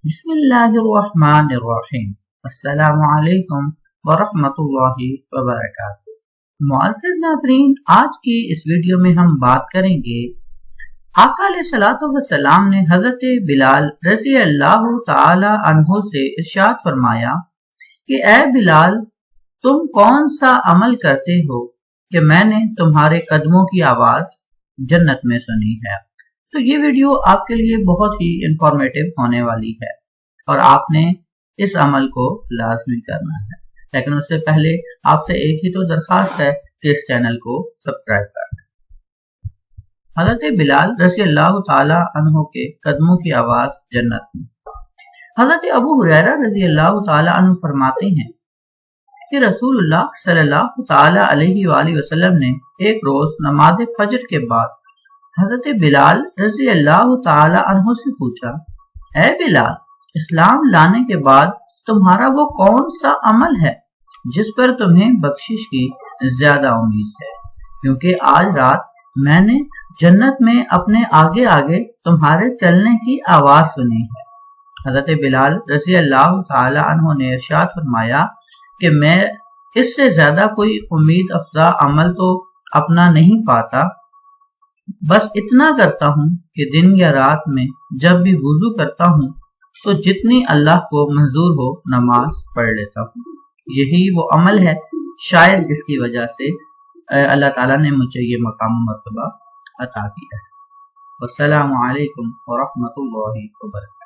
بسم اللہ الرحمن الرحیم۔ السلام علیکم ورحمۃ اللہ وبرکاتہ۔ معزز ناظرین، آج کی اس ویڈیو میں ہم بات کریں گے آقا علیہ الصلوۃ والسلام نے حضرت بلال رضی اللہ تعالی عنہ سے ارشاد فرمایا کہ اے بلال، تم کون سا عمل کرتے ہو کہ میں نے تمہارے قدموں کی آواز جنت میں سنی ہے۔ تو یہ ویڈیو آپ کے لیے بہت ہی انفارمیٹو ہونے والی ہے اور آپ نے اس عمل کو لازمی کرنا ہے، لیکن اس سے پہلے آپ سے ایک ہی تو درخواست ہے کہ اس چینل کو سبسکرائب کر دیں۔ حضرت بلال رضی اللہ تعالی عنہ کے قدموں کی آواز جنت میں۔ حضرت ابو ہریرہ رضی اللہ تعالی عنہ فرماتے ہیں کہ رسول اللہ صلی اللہ تعالی علیہ وآلہ وسلم نے ایک روز نماز فجر کے بعد حضرت بلال رضی اللہ تعالی عنہ سے پوچھا، اے بلال، اسلام لانے کے بعد تمہارا وہ کون سا عمل ہے جس پر تمہیں بخشش کی زیادہ امید ہے، کیونکہ آج رات میں نے جنت میں اپنے آگے آگے تمہارے چلنے کی آواز سنی ہے۔ حضرت بلال رضی اللہ تعالی عنہ نے ارشاد فرمایا کہ میں اس سے زیادہ کوئی امید افزا عمل تو اپنا نہیں پاتا، بس اتنا کرتا ہوں کہ دن یا رات میں جب بھی وضو کرتا ہوں تو جتنی اللہ کو منظور ہو نماز پڑھ لیتا ہوں۔ یہی وہ عمل ہے شاید جس کی وجہ سے اللہ تعالیٰ نے مجھے یہ مقام و مرتبہ عطا کیا ہے۔ والسلام علیکم ورحمۃ اللہ وبرکاتہ۔